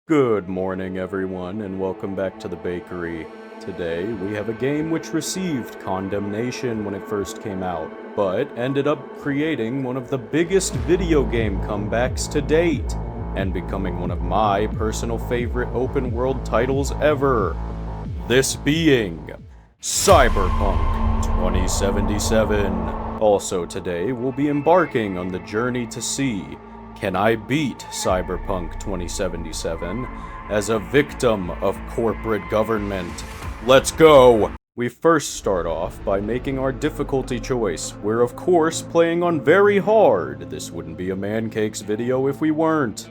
Good morning, everyone, and welcome back to the bakery. Today, we have a game which received condemnation when it first came out, but ended up creating one of the biggest video game comebacks to date, and becoming one of my personal favorite open world titles ever. This being Cyberpunk 2077. Also today, we'll be embarking on the journey to see, can I beat Cyberpunk 2077 as a victim of corporate government? Let's go! We first start off by making our difficulty choice. We're of course playing on very hard. This wouldn't be a Man Cakes video if we weren't.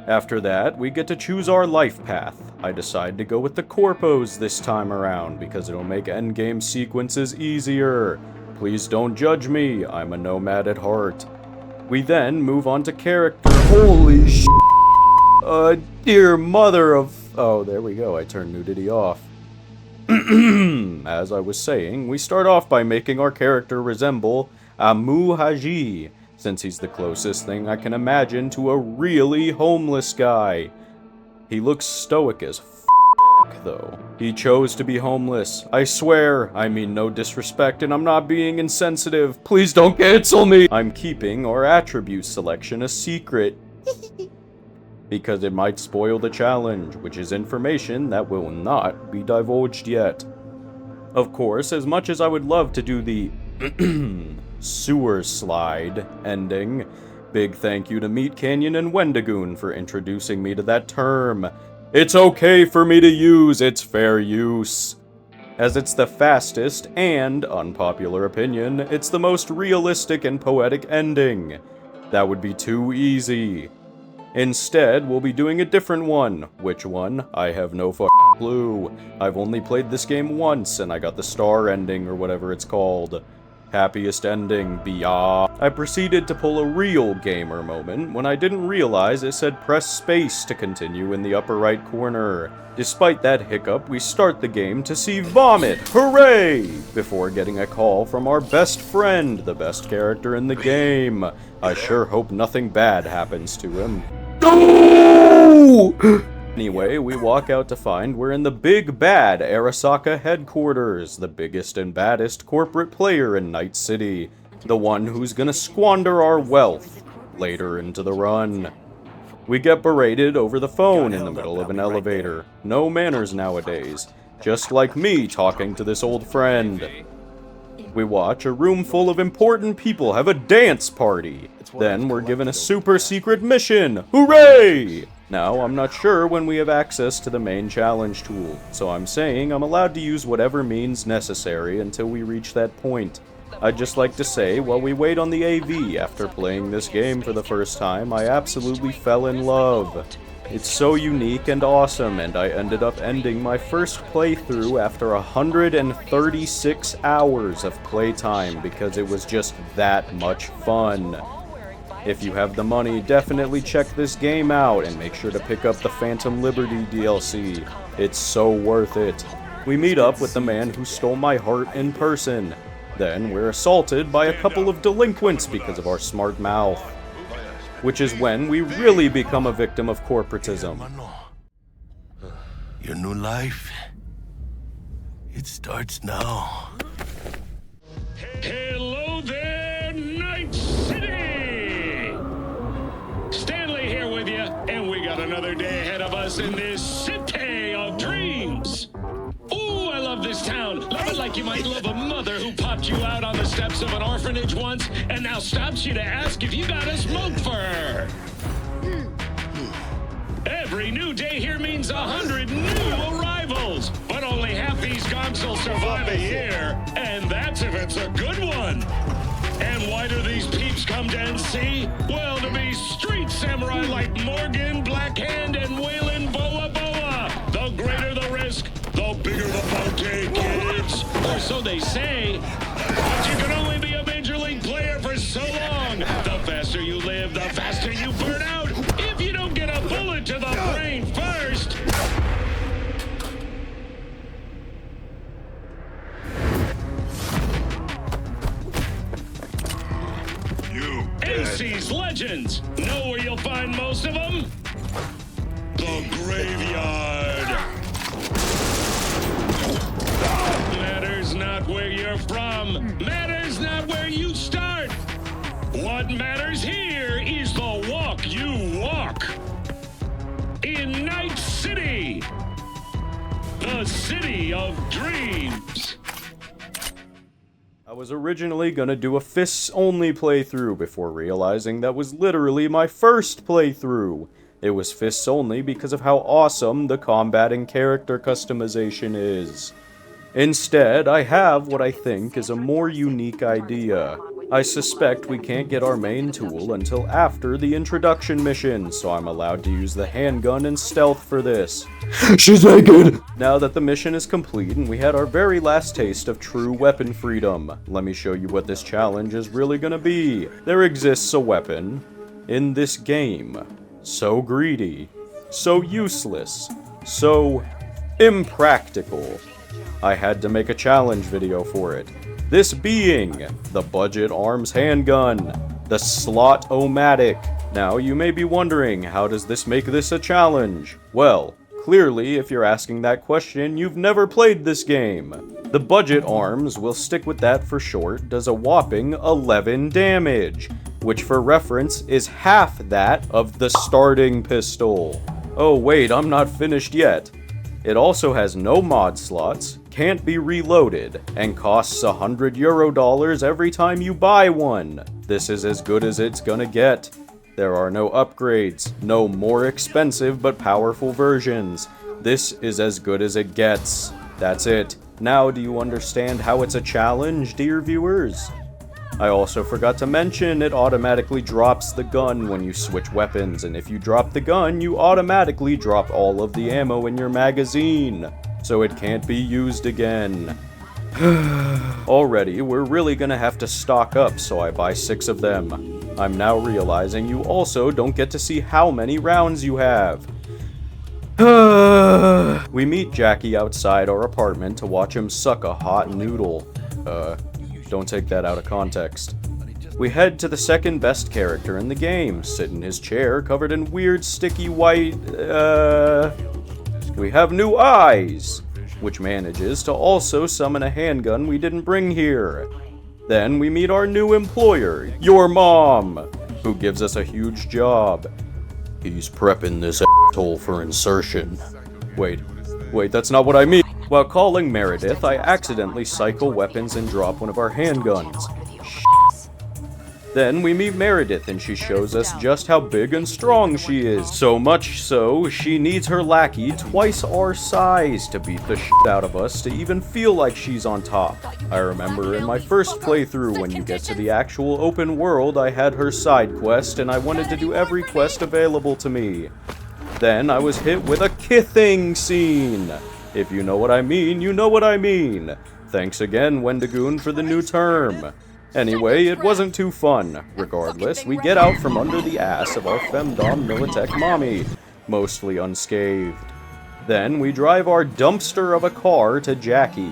After that, we get to choose our life path. I decide to go with the corpos this time around because it'll make endgame sequences easier. Please don't judge me, I'm a nomad at heart. We then move on to character. Holy sh**! Dear mother of... Oh, there we go, I turned nudity off. As I was saying, we start off by making our character resemble Amu Haji, since he's the closest thing I can imagine to a really homeless guy. He looks stoic as though. He chose to be homeless. I swear, I mean no disrespect and I'm not being insensitive. Please don't cancel me! I'm keeping our attribute selection a secret. Because it might spoil the challenge, which is information that will not be divulged yet. Of course, as much as I would love to do the sewer slide ending, big thank you to Meat Canyon and Wendigoon for introducing me to that term. It's okay for me to use, it's fair use. As it's the fastest and, unpopular opinion, it's the most realistic and poetic ending. That would be too easy. Instead, we'll be doing a different one. Which one? I have no fucking clue. I've only played this game once and I got the star ending or whatever it's called. Happiest ending, beyond. I proceeded to pull a real gamer moment when I didn't realize it said press space to continue in the upper right corner. Despite that hiccup, we start the game to see vomit, hooray! Before getting a call from our best friend, the best character in the game. I sure hope nothing bad happens to him. No! Anyway, we walk out to find we're in the big bad Arasaka headquarters, the biggest and baddest corporate player in Night City, the one who's gonna squander our wealth later into the run. We get berated over the phone in the middle of an elevator. No manners nowadays, just like me talking to this old friend. We watch a room full of important people have a dance party. Then we're given a super secret mission. Hooray! Now, I'm not sure when we have access to the main challenge tool, so I'm saying I'm allowed to use whatever means necessary until we reach that point. I'd just like to say, while we wait on the AV after playing this game for the first time, I absolutely fell in love. It's so unique and awesome, and I ended up ending my first playthrough after 136 hours of playtime because it was just that much fun. If you have the money, definitely check this game out and make sure to pick up the Phantom Liberty DLC. It's so worth it. We meet up with the man who stole my heart in person. Then we're assaulted by a couple of delinquents because of our smart mouth. Which is when we really become a victim of corporatism. Your new life, it starts now. Hello there, Night City! Stanley here with you, and we got another day ahead of us in this city of dreams. Ooh, I love this town. Love it like you might love a mother who popped you out on the steps of an orphanage once and now stops you to ask if you got a smoke for her. Every new day here means 100 new arrivals, but only half these gonks will survive a year, and that's if it's a good one. And why do these peeps come to NC? Well, to be street samurai like Morgan, Blackhand, and Waylon Boa Boa. The greater the risk, the bigger the bounty, kids. Or so they say. But you can only be a major league player for so long. The faster you live, the faster you burn out. If you don't get a bullet to the brain first. NC's legends. Know where you'll find most of them? The great matters not where you start. What matters here is the walk you walk. In Night City, the city of dreams. I was originally gonna do a fists-only playthrough before realizing that was literally my first playthrough. It was fists only because of how awesome the combat and character customization is. Instead, I have what I think is a more unique idea. I suspect we can't get our main tool until after the introduction mission, so I'm allowed to use the handgun and stealth for this. She's naked! Now that the mission is complete and we had our very last taste of true weapon freedom, let me show you what this challenge is really gonna be. There exists a weapon in this game. So greedy, so useless, so impractical. I had to make a challenge video for it. This being the budget arms handgun, the Slot-O-Matic. Now you may be wondering, how does this make this a challenge? Well, clearly if you're asking that question, you've never played this game. The budget arms, we'll stick with that for short, does a whopping 11 damage, which for reference is half that of the starting pistol. Oh wait, I'm not finished yet. It also has no mod slots, can't be reloaded, and costs €100 every time you buy one. This is as good as it's gonna get. There are no upgrades, no more expensive but powerful versions. This is as good as it gets. That's it. Now do you understand how it's a challenge, dear viewers? I also forgot to mention it automatically drops the gun when you switch weapons, and if you drop the gun, you automatically drop all of the ammo in your magazine, so it can't be used again. Already, we're really gonna have to stock up, so I buy 6 of them. I'm now realizing you also don't get to see how many rounds you have. We meet Jackie outside our apartment to watch him suck a hot noodle. Don't take that out of context. We head to the second best character in the game, sit in his chair covered in weird sticky white, we have new eyes, which manages to also summon a handgun we didn't bring here. Then we meet our new employer, your mom, who gives us a huge job. He's prepping this asshole for insertion. Wait, that's not what I mean. While calling Meredith, I accidentally cycle weapons and drop one of our handguns. Then we meet Meredith and she shows us just how big and strong she is. So much so, she needs her lackey twice our size to beat the shit out of us to even feel like she's on top. I remember in my first playthrough when you get to the actual open world, I had her side quest and I wanted to do every quest available to me. Then I was hit with a kithing scene. If you know what I mean, you know what I mean. Thanks again, Wendigoon, for the new term. Anyway, it wasn't too fun. Regardless, we get out from under the ass of our femdom Militech mommy, mostly unscathed. Then we drive our dumpster of a car to Jackie.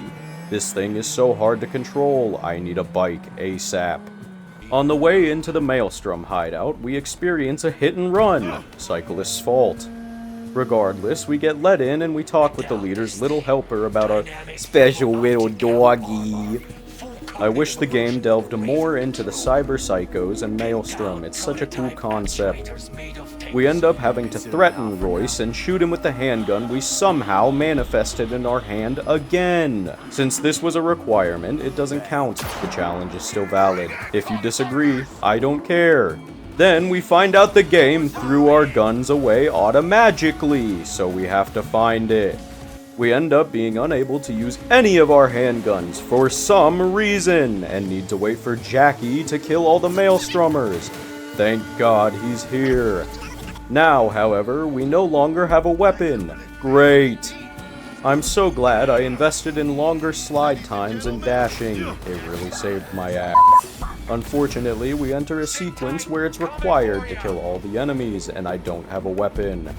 This thing is so hard to control, I need a bike ASAP. On the way into the Maelstrom hideout, we experience a hit and run, cyclist's fault. Regardless, we get let in and we talk with the leader's little helper about our special little doggy. I wish the game delved more into the cyber psychos and Maelstrom. It's such a cool concept. We end up having to threaten Royce and shoot him with the handgun we somehow manifested in our hand again. Since this was a requirement, it doesn't count. The challenge is still valid. If you disagree, I don't care. Then we find out the game threw our guns away automagically, so we have to find it. We end up being unable to use any of our handguns for some reason, and need to wait for Jackie to kill all the Maelstromers. Thank God he's here. Now, however, we no longer have a weapon. Great. I'm so glad I invested in longer slide times and dashing. It really saved my ass. Unfortunately, we enter a sequence where it's required to kill all the enemies, and I don't have a weapon.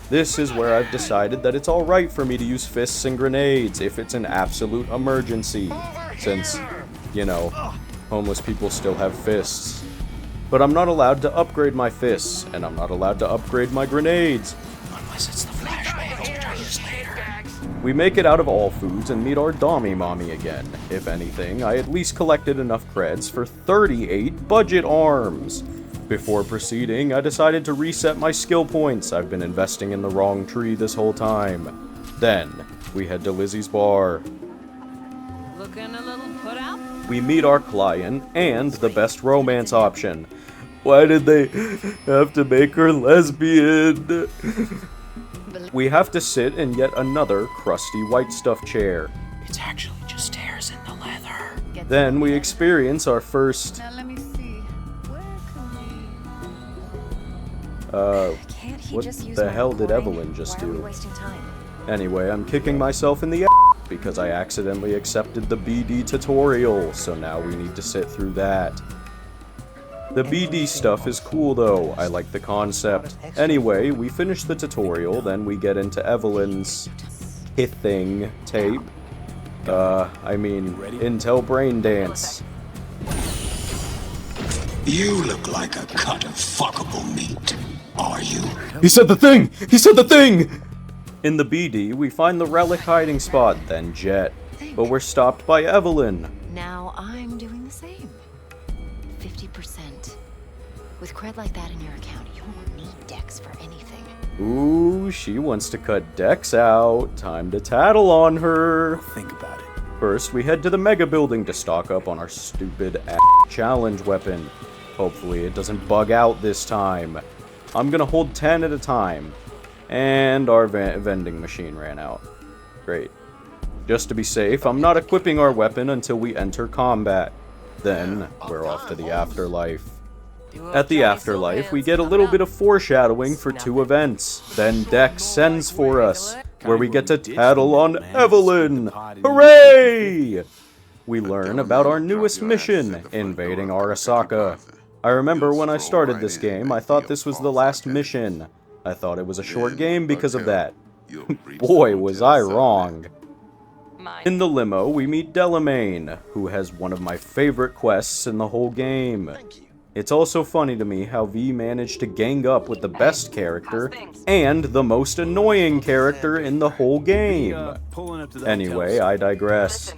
This is where I've decided that it's alright for me to use fists and grenades if it's an absolute emergency, since, you know, homeless people still have fists. But I'm not allowed to upgrade my fists, and I'm not allowed to upgrade my grenades. Unless it's the flashbang. years later. We make it out of all foods and meet our Dommy Mommy again. If anything, I at least collected enough creds for 38 budget arms. Before proceeding, I decided to reset my skill points. I've been investing in the wrong tree this whole time. Then, we head to Lizzie's bar. Looking a little put out? We meet our client and the best romance option. Why did they have to make her lesbian? We have to sit in yet another crusty white stuffed chair. It's actually just tears in the leather. Then we experience our first... Now let me see. Where can Can't he what just use the my hell did recording? Evelyn just Why are we do? wasting time? Anyway, I'm kicking myself in the because I accidentally accepted the BD tutorial, so now we need to sit through that. The BD stuff is cool though, I like the concept. Anyway, we finish the tutorial, then we get into Evelyn's hithing tape. Intel Brain Dance. You look like a cut of fuckable meat, are you? He said the thing! He said the thing! In the BD, we find the relic hiding spot, then Jet. But we're stopped by Evelyn. Now I'm doing the same. 50%. With cred like that in your account, you won't need Dex for anything. Ooh, she wants to cut Dex out. Time to tattle on her. Think about it. First, we head to the Mega Building to stock up on our stupid challenge weapon. Hopefully it doesn't bug out this time. I'm gonna hold 10 at a time. And our vending machine ran out. Great. Just to be safe, I'm not equipping our weapon until we enter combat. Then, we're off to the afterlife. At the afterlife, we get a little bit of foreshadowing for 2 events. Then Dex sends for us, where we get to tattle on Evelyn! Hooray! We learn about our newest mission, invading Arasaka. I remember when I started this game, I thought this was the last mission. I thought it was a short game because of that. Boy, was I wrong. In the limo, we meet Delamain, who has one of my favorite quests in the whole game. It's also funny to me how V managed to gang up with the best character and the most annoying character in the whole game. Anyway, I digress.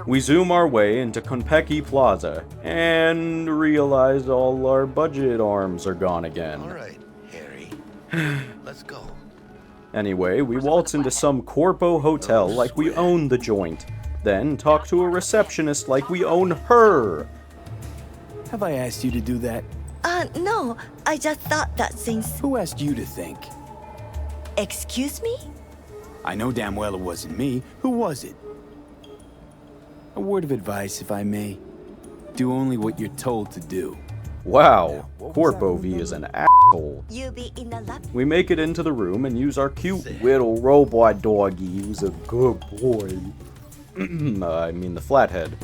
We zoom our way into Konpeki Plaza and realize all our budget arms are gone again. Alright, Harry. Let's go. Anyway, we waltz into some corpo hotel like we own the joint, then talk to a receptionist like we own her. Have I asked you to do that? No. I just thought that since... Who asked you to think? Excuse me? I know damn well it wasn't me. Who was it? A word of advice, if I may. Do only what you're told to do. Wow, Corpo V is an asshole. You be in the lab. We make it into the room and use our cute little robot doggy who's a good boy. The flathead.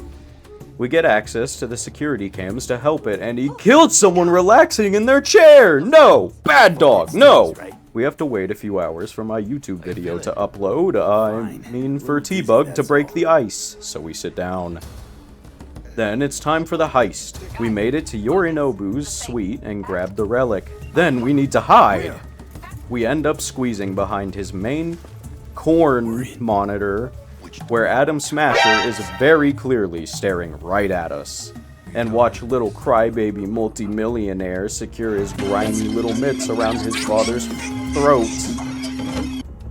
We get access to the security cams to help it, and he killed someone relaxing in their chair! No! Bad dog, no! We have to wait a few hours for my YouTube video to upload, for T-Bug to break the ice, so we sit down. Then it's time for the heist. We made it to Yorinobu's suite and grabbed the relic. Then we need to hide! We end up squeezing behind his main corn monitor, where Adam Smasher is very clearly staring right at us. And watch little crybaby multimillionaire secure his grimy little mitts around his father's throat.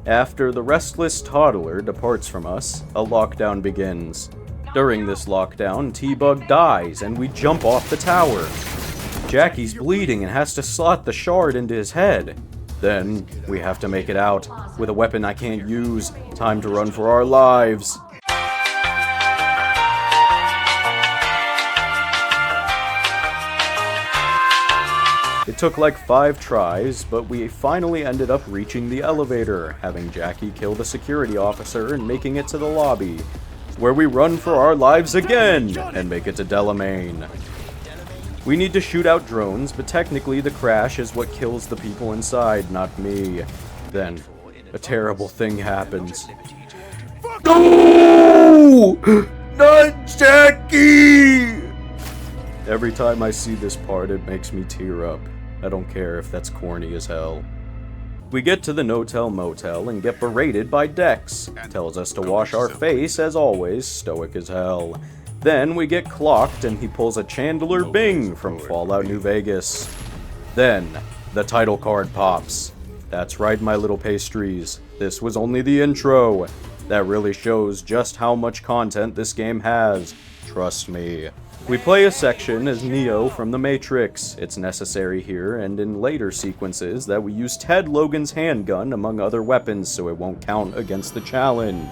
After the restless toddler departs from us, a lockdown begins. During this lockdown, T-Bug dies and we jump off the tower. Jackie's bleeding and has to slot the shard into his head. Then, we have to make it out, with a weapon I can't use. Time to run for our lives. It took like 5 tries, but we finally ended up reaching the elevator, having Jackie kill the security officer and making it to the lobby, where we run for our lives again, and make it to Delamain. We need to shoot out drones, but technically the crash is what kills the people inside, not me. Then, a terrible thing happens. No! Not Jackie! Every time I see this part, it makes me tear up. I don't care if that's corny as hell. We get to the no-tell motel and get berated by Dex. Tells us to wash our face, as always, stoic as hell. Then we get clocked and he pulls a Chandler Bing from Fallout New Vegas. Then, the title card pops. That's right, my little pastries. This was only the intro. That really shows just how much content this game has. Trust me. We play a section as Neo from The Matrix. It's necessary here and in later sequences that we use Ted Logan's handgun among other weapons so it won't count against the challenge.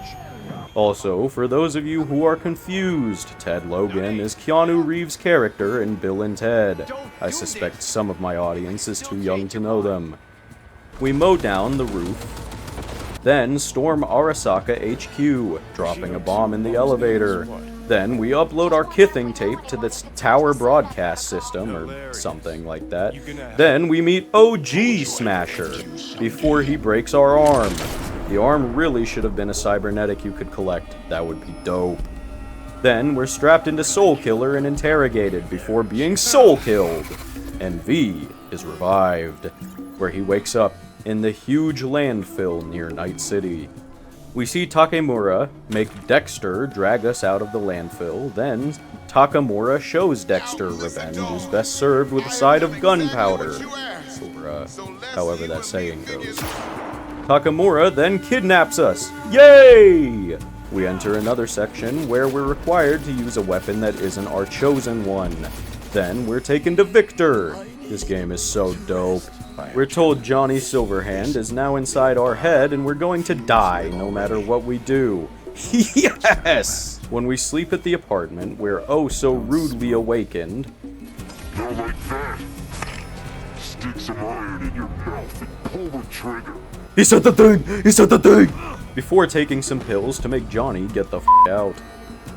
Also, for those of you who are confused, Ted Logan is Keanu Reeves' character in Bill and Ted. I suspect some of my audience is too young to know them. We mow down the roof, then storm Arasaka HQ, dropping a bomb in the elevator. Then we upload our kithing tape to this tower broadcast system, or something like that. Then we meet OG Smasher, before he breaks our arm. The arm really should have been a cybernetic you could collect. That would be dope. Then we're strapped into Soul Killer and interrogated before being soul killed. And V is revived, where he wakes up in the huge landfill near Night City. We see Takemura make Dexter drag us out of the landfill, then Takamura shows Dexter revenge is best served with a side of gunpowder, or however that saying goes. Takamura then kidnaps us. Yay! We enter another section where we're required to use a weapon that isn't our chosen one. Then we're taken to Victor. This game is so dope. We're told Johnny Silverhand is now inside our head and we're going to die no matter what we do. Yes! When we sleep at the apartment, we're oh so rudely awakened. Now like that. Stick some iron in your mouth and pull the trigger. He said the thing! He said the thing! Before taking some pills to make Johnny get the f*** out.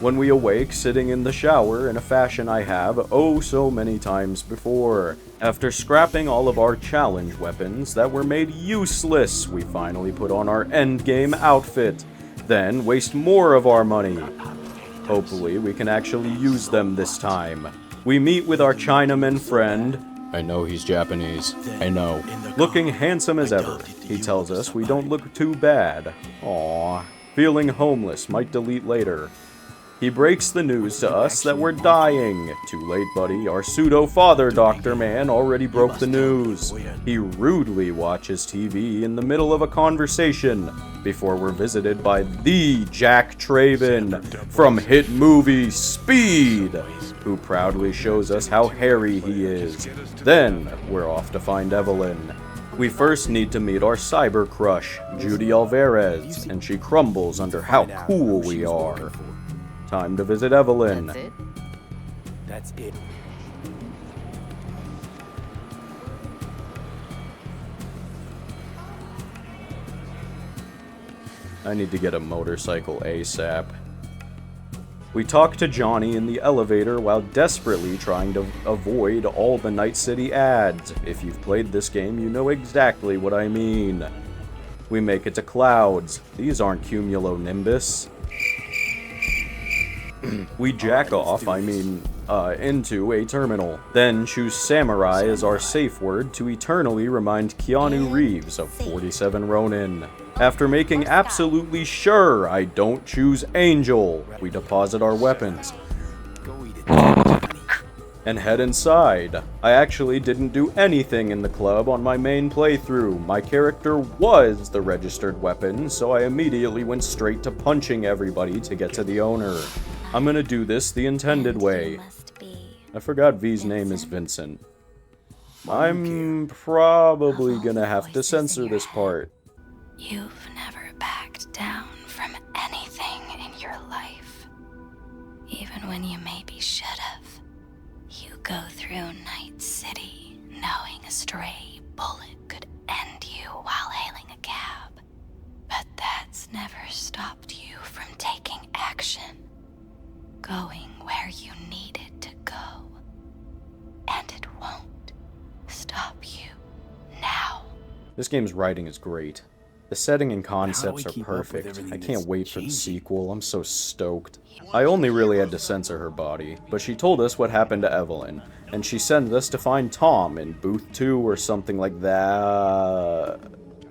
When we awake, sitting in the shower in a fashion I have oh so many times before. After scrapping all of our challenge weapons that were made useless, we finally put on our endgame outfit. Then waste more of our money. Hopefully we can actually use them this time. We meet with our Chinaman friend. I know he's Japanese. I know. Looking handsome as ever. He tells us we don't look too bad. Aww. Feeling homeless, might delete later. He breaks the news to us that we're dying. Too late, buddy. Our pseudo-father doctor man already broke the news. He rudely watches TV in the middle of a conversation before we're visited by the Jack Traven from hit movie Speed, who proudly shows us how hairy he is. Then we're off to find Evelyn. We first need to meet our cyber crush, Judy Alvarez, and she crumbles under how cool we are. Time to visit Evelyn. That's it? That's it. I need to get a motorcycle ASAP. We talk to Johnny in the elevator while desperately trying to avoid all the Night City ads. If you've played this game, you know exactly what I mean. We make it to Clouds. These aren't cumulonimbus. We jack off, into a terminal. Then choose Samurai as our safe word to eternally remind Keanu Reeves of 47 Ronin. After making absolutely sure I don't choose Angel, we deposit our weapons and head inside. I actually didn't do anything in the club on my main playthrough. My character was the registered weapon, so I immediately went straight to punching everybody to get to the owner. I'm gonna do this the intended way. I forgot V's name is Vincent. I'm probably gonna have to censor this part. You've never backed down from anything in your life. Even when you maybe should have. You go through Night City knowing a stray bullet could end you while hailing a cab. But that's never stopped you from taking action. Going where you needed to go. And it won't stop you now. This game's writing is great. The setting and concepts are perfect. I can't wait for the sequel. I'm so stoked. I only really had to censor her body, but she told us what happened to Evelyn, and she sent us to find Tom in booth 2 or something like that.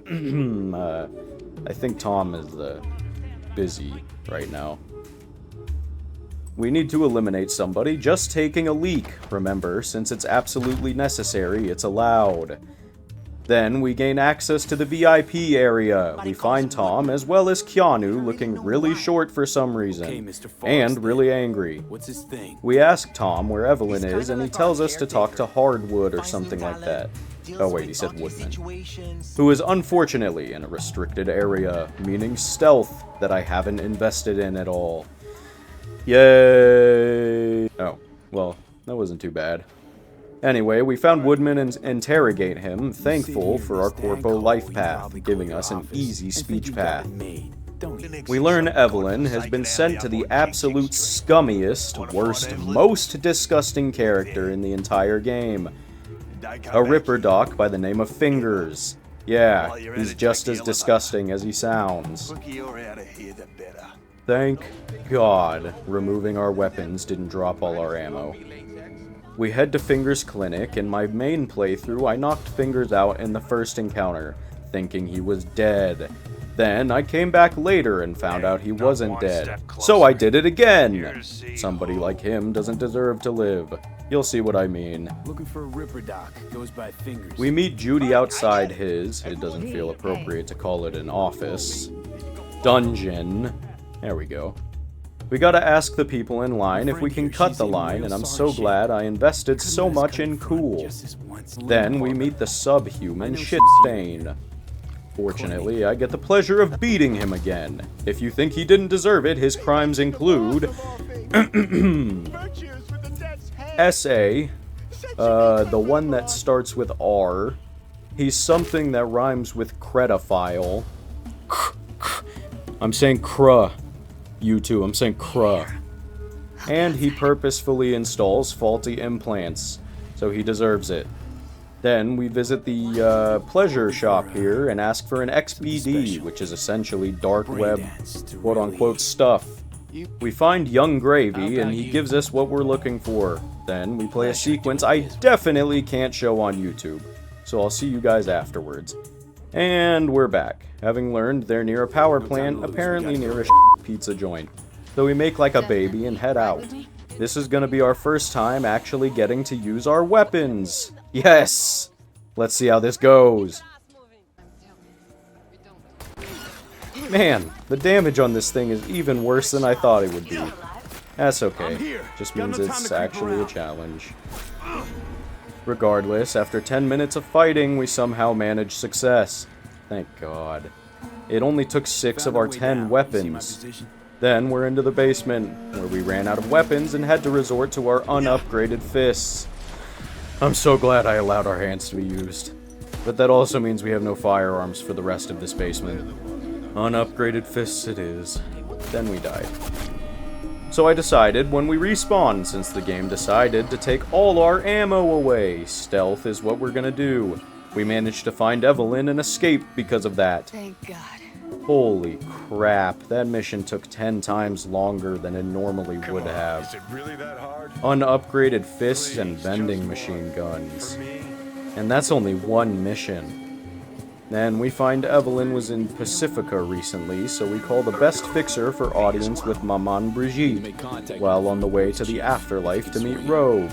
I think Tom is busy right now. We need to eliminate somebody just taking a leak. Remember, since it's absolutely necessary, it's allowed. Then we gain access to the VIP area. We find Tom as well as Keanu looking really short for some reason, and really angry. What's his thing? We ask Tom where Evelyn is, and he tells us to talk to Hardwood or something like that. Oh wait, he said Woodman. Who is unfortunately in a restricted area, meaning stealth, that I haven't invested in at all. Yay! Oh, well, that wasn't too bad. Anyway, we found Woodman and interrogate him, thankful for our Corpo life path, giving us an easy speech path. We learn Evelyn has been sent to the absolute scummiest, worst, most disgusting character in the entire game. A Ripper Doc by the name of Fingers. Yeah, he's just as disgusting as he sounds. Thank God removing our weapons didn't drop all our ammo. We head to Fingers' clinic. In my main playthrough, I knocked Fingers out in the first encounter, thinking he was dead. Then I came back later and found out he wasn't dead. So I did it again! Somebody like him doesn't deserve to live. You'll see what I mean. Looking for a Ripper Doc. Goes by Fingers. We meet Judy outside his, it doesn't feel appropriate to call it an office, dungeon. There we go. We gotta ask the people in line if we can cut the line, and I'm so glad I invested so much in Cool. Then we meet the subhuman Shitstain. Fortunately, I get the pleasure of beating him again. If you think he didn't deserve it, his crimes include... S.A. The one that starts with R. He's something that rhymes with credophile. I'm saying cruh. You too, I'm saying cruh. And he purposefully installs faulty implants, so he deserves it. Then we visit the pleasure shop here and ask for an XBD, which is essentially dark web, quote-unquote stuff. We find Young Gravy, and he gives us what we're looking for. Then we play a sequence I definitely can't show on YouTube, so I'll see you guys afterwards. And we're back, having learned they're near a power plant, apparently near a pizza joint. So we make like a baby and head out. This is gonna be our first time actually getting to use our weapons. Yes! Let's see how this goes. Man, the damage on this thing is even worse than I thought it would be. That's okay. Just means it's actually a challenge. Regardless, after 10 minutes of fighting, we somehow managed success. Thank God. It only took 6 of our 10 weapons. Then we're into the basement, where we ran out of weapons and had to resort to our unupgraded fists. I'm so glad I allowed our hands to be used. But that also means we have no firearms for the rest of this basement. Unupgraded fists it is. Then we died. So I decided when we respawn, since the game decided to take all our ammo away, stealth is what we're gonna do. We managed to find Evelyn and escape because of that. Thank God. Holy crap, that mission took 10 times longer than it normally would have. Is it really that hard? Unupgraded fists and vending machine guns. And that's only one mission. Then we find Evelyn was in Pacifica recently, so we call the best fixer for audience with Maman Brigitte, while on the way to the afterlife to meet Rogue.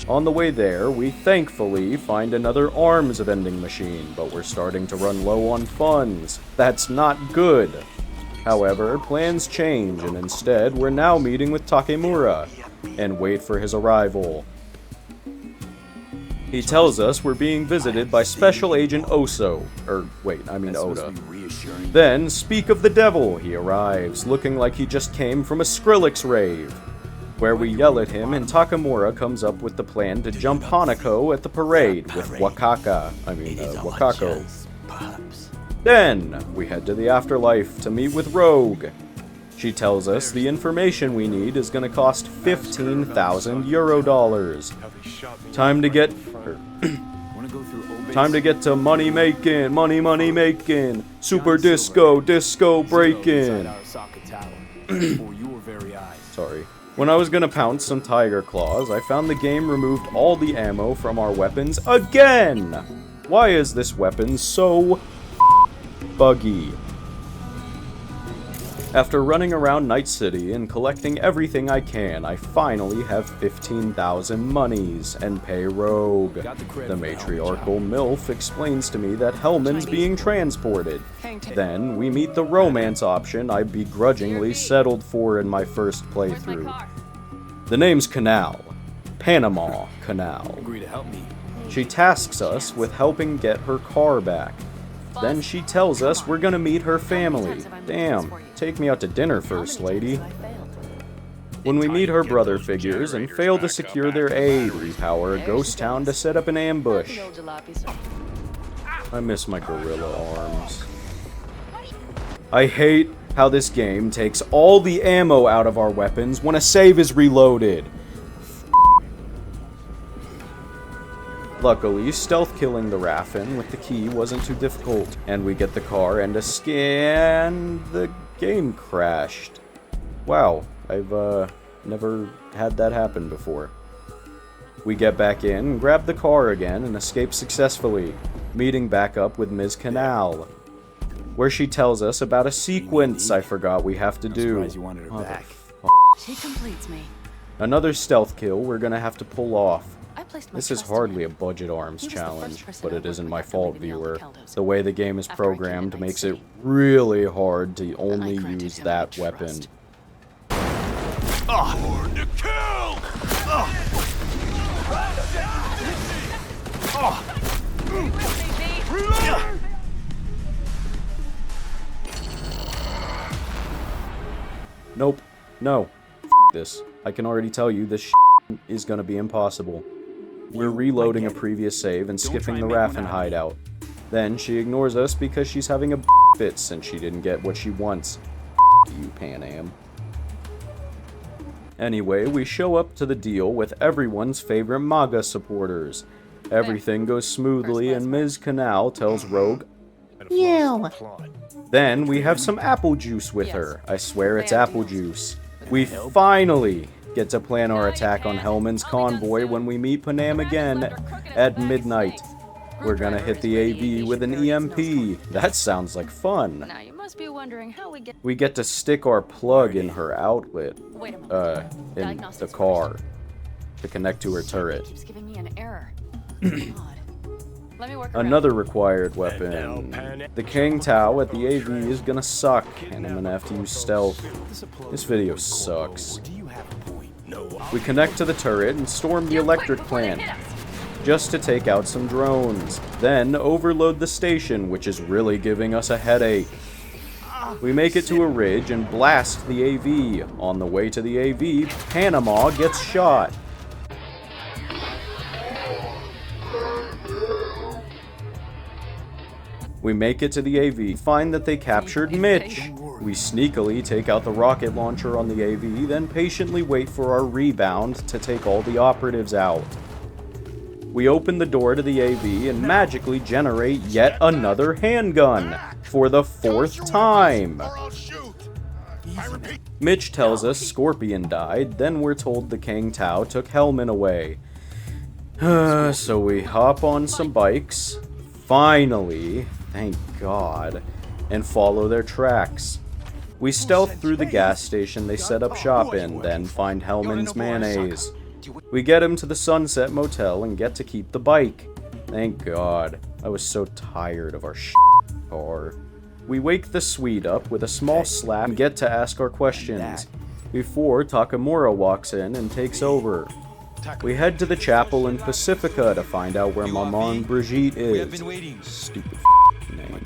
On the way there, we thankfully find another arms vending machine, but we're starting to run low on funds. That's not good. However, plans change, and instead, we're now meeting with Takemura, and wait for his arrival. He tells us we're being visited by Special Agent Oso, Oda. Then, speak of the devil, he arrives, looking like he just came from a Skrillex rave, where we yell at him and Takamura comes up with the plan to jump Hanako at the parade with Wakako. Then, we head to the afterlife to meet with Rogue. She tells us the information we need is gonna cost 15,000 euro dollars. Time to get to money making, super disco breaking. Sorry. When I was gonna pounce some tiger claws, I found the game removed all the ammo from our weapons again. Why is this weapon so buggy. After running around Night City and collecting everything I can, I finally have 15,000 monies and pay Rogue. The matriarchal MILF explains to me that Hellman's being transported. Then we meet the romance option I begrudgingly settled for in my first playthrough. The name's Canal. Panama Canal. She tasks us with helping get her car back. Then she tells us we're gonna meet her family. Damn, take me out to dinner first, lady. When we meet her brother figures and fail to secure their aid, we power a ghost town to set up an ambush. I miss my gorilla arms. I hate how this game takes all the ammo out of our weapons when a save is reloaded. Luckily, stealth killing the Raffin with the key wasn't too difficult, and we get the car and a scan. The game crashed. Wow, I've never had that happen before. We get back in, grab the car again, and escape successfully, meeting back up with Ms. Canal, where she tells us about a sequence I forgot we have to do. She completes me. Another stealth kill we're gonna have to pull off. This is hardly a budget arms challenge, but it isn't my fault, viewer. The way the game is programmed makes it really hard to only use that weapon. Nope. No. F this. I can already tell you this is gonna be impossible. We're reloading a previous save and skipping the Raffin hideout. Then she ignores us because she's having a fit since she didn't get what she wants. You, Pan Am. Anyway, we show up to the deal with everyone's favorite MAGA supporters. Everything goes smoothly and Ms. Canal tells Rogue, "Ew." Then we have some apple juice with her. I swear it's apple juice. We finally get to plan our attack on Hellman's convoy when we meet Panam again at midnight. We're gonna hit the AV with an EMP. That sounds like fun. Now you must be wondering how We get to stick our plug in her outlet, in the car, to connect to her turret. Keeps giving me an error. Another required weapon. The King Tao at the AV is gonna suck, and I'm gonna have to use stealth. This video sucks. We connect to the turret and storm the electric plant, just to take out some drones. Then overload the station, which is really giving us a headache. We make it to a ridge and blast the AV. On the way to the AV, Panama gets shot. We make it to the AV, find that they captured Mitch. We sneakily take out the rocket launcher on the AV, then patiently wait for our rebound to take all the operatives out. We open the door to the AV and magically generate yet another handgun, for the 4th time. Mitch tells us Scorpion died, then we're told the King Tao took Hellman away. So we hop on some bikes, finally, thank God, and follow their tracks. We stealth through the gas station they set up shop in, then find Hellman's mayonnaise. We get him to the Sunset Motel and get to keep the bike. Thank God. I was so tired of our car. We wake the Swede up with a small slap and get to ask our questions, before Takamura walks in and takes over. We head to the chapel in Pacifica to find out where Maman Brigitte is. Stupid name.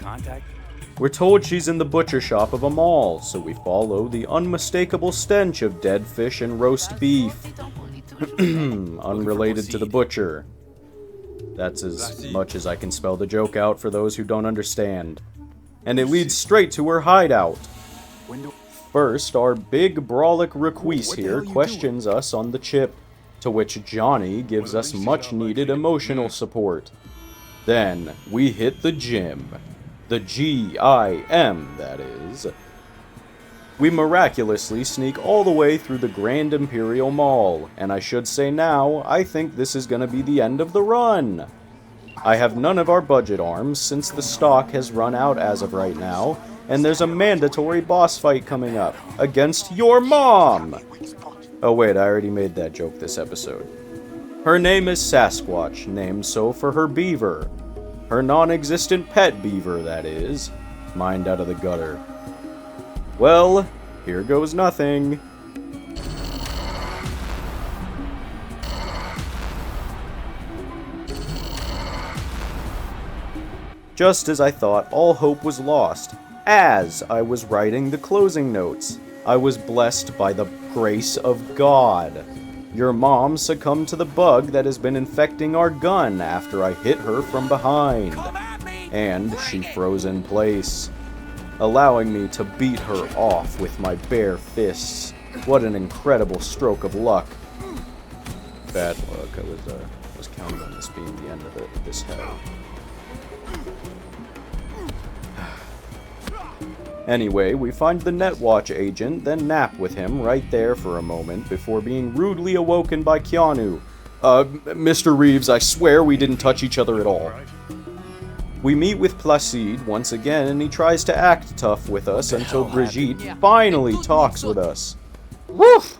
We're told she's in the butcher shop of a mall, so we follow the unmistakable stench of dead fish and roast beef. Unrelated to the butcher. That's as much as I can spell the joke out for those who don't understand. And it leads straight to her hideout. First, our big Brawlic Requise here questions us on the chip, to which Johnny gives us much needed emotional support. Then, we hit the gym. The G-I-M, that is. We miraculously sneak all the way through the Grand Imperial Mall, and I should say now, I think this is gonna be the end of the run. I have none of our budget arms since the stock has run out as of right now, and there's a mandatory boss fight coming up against your mom! Oh wait, I already made that joke this episode. Her name is Sasquatch, named so for her beaver. Her non-existent pet beaver, that is. Mind out of the gutter. Well, here goes nothing. Just as I thought all hope was lost, as I was writing the closing notes, I was blessed by the grace of God. Your mom succumbed to the bug that has been infecting our gun after I hit her from behind. And she froze in place, allowing me to beat her off with my bare fists. What an incredible stroke of luck. Bad luck. I was counting on this being the end of it. This hell. Anyway, we find the Netwatch agent, then nap with him right there for a moment before being rudely awoken by Keanu. Mr. Reeves, I swear we didn't touch each other at all. We meet with Placide once again, and he tries to act tough with us until Brigitte finally talks with us. Woof!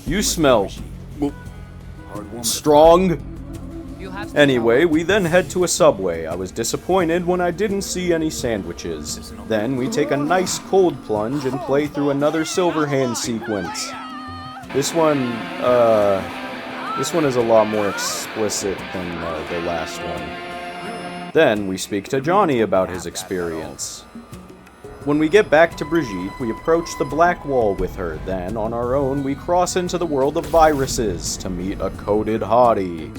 You smell strong. Anyway, we then head to a Subway. I was disappointed when I didn't see any sandwiches. Then we take a nice cold plunge and play through another Silverhand sequence. This one is a lot more explicit than the last one. Then we speak to Johnny about his experience. When we get back to Brigitte, we approach the Black Wall with her. Then, on our own, we cross into the world of viruses to meet a coded hottie.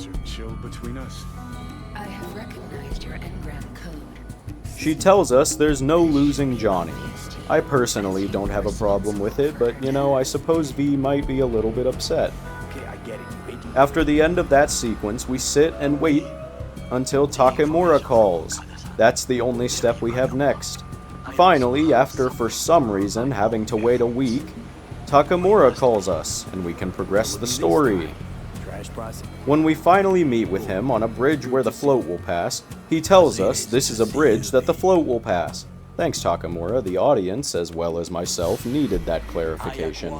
I have recognized your engram code. She tells us there's no losing Johnny. I personally don't have a problem with it, but you know, I suppose V might be a little bit upset. After the end of that sequence, we sit and wait until Takemura calls. That's the only step we have next. Finally, after for some reason having to wait a week, Takemura calls us, and we can progress the story. When we finally meet with him on a bridge where the float will pass, he tells us this is a bridge that the float will pass. Thanks, Takemura, the audience, as well as myself, needed that clarification.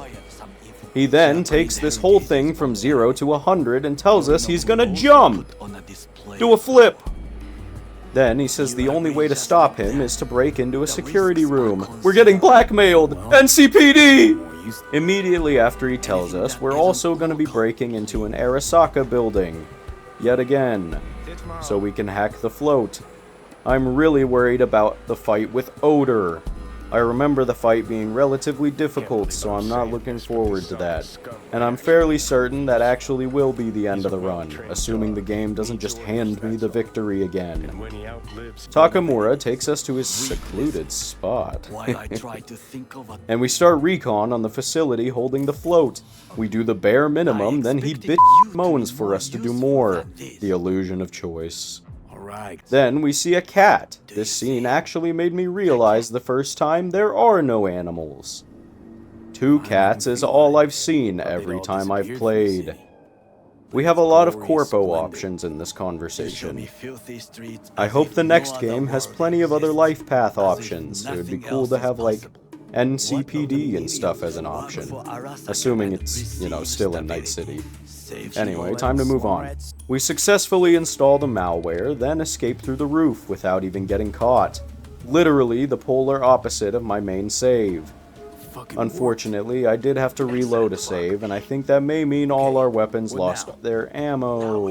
He then takes this whole thing from 0 to 100 and tells us he's gonna jump! Do a flip! Then he says the only way to stop him is to break into a security room. We're getting blackmailed! NCPD! Immediately after he tells us, we're also going to be breaking into an Arasaka building. Yet again. So we can hack the float. I'm really worried about the fight with Odor. I remember the fight being relatively difficult, so I'm not looking forward to that. And I'm fairly certain that actually will be the end of the run, assuming the game doesn't just hand me the victory again. Takemura takes us to his secluded spot. And we start recon on the facility holding the float. We do the bare minimum, then he moans for us to do more. The illusion of choice. Then we see a cat. This scene actually made me realize the first time there are no animals. 2 cats is all I've seen every time I've played. We have a lot of corpo options in this conversation. I hope the next game has plenty of other life path options. It would be cool to have like NCPD and stuff as an option. Assuming it's, you know, still in Night City. Anyway, time to move on. We successfully install the malware, then escape through the roof without even getting caught. Literally the polar opposite of my main save. Unfortunately, I did have to reload a save, and I think that may mean all our weapons lost their ammo.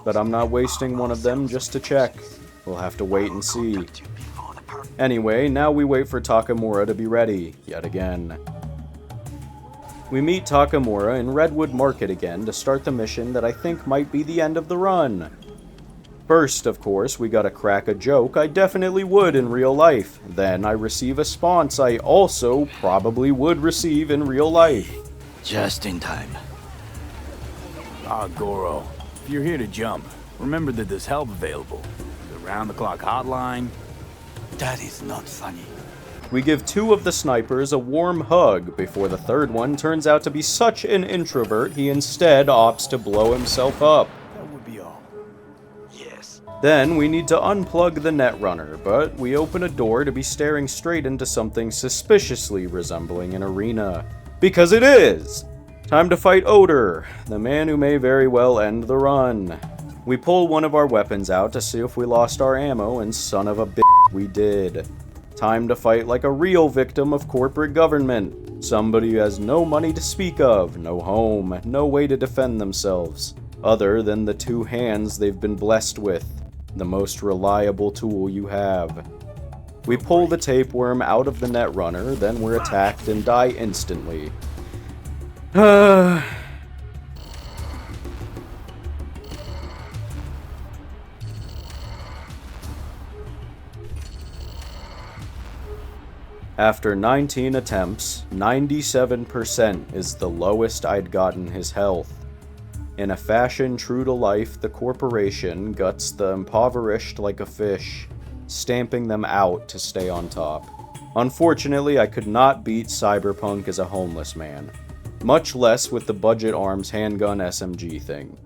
But I'm not wasting one of them just to check. We'll have to wait and see. Anyway, now we wait for Takemura to be ready, yet again. We meet Takemura in Redwood Market again to start the mission that I think might be the end of the run. First, of course, we gotta crack a joke I definitely would in real life. Then I receive a response I also probably would receive in real life. Just in time. Goro, if you're here to jump, remember that there's help available. The round-the-clock hotline. That is not funny. We give 2 of the snipers a warm hug before the third one turns out to be such an introvert he instead opts to blow himself up. That would be all. Yeah, Then we need to unplug the netrunner, but we open a door to be staring straight into something suspiciously resembling an arena. Because it is! Time to fight Odor, the man who may very well end the run. We pull one of our weapons out to see if we lost our ammo, and son of a bitch, we did. Time to fight like a real victim of corporate government. Somebody who has no money to speak of, no home, no way to defend themselves, other than the 2 hands they've been blessed with, the most reliable tool you have. We pull the tapeworm out of the netrunner, then we're attacked and die instantly. After 19 attempts, 97% is the lowest I'd gotten his health. In a fashion true to life, the corporation guts the impoverished like a fish, stamping them out to stay on top. Unfortunately, I could not beat Cyberpunk as a homeless man, much less with the budget arms handgun SMG thing.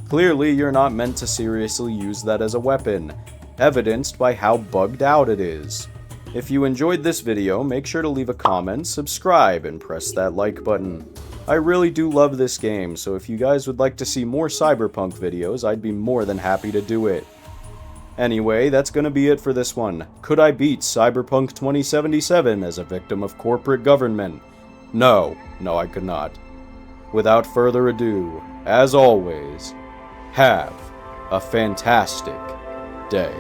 Clearly, you're not meant to seriously use that as a weapon, evidenced by how bugged out it is. If you enjoyed this video, make sure to leave a comment, subscribe, and press that like button. I really do love this game, so if you guys would like to see more Cyberpunk videos, I'd be more than happy to do it. Anyway, that's gonna be it for this one. Could I beat Cyberpunk 2077 as a victim of corporate government? No, I could not. Without further ado, as always, have a fantastic day.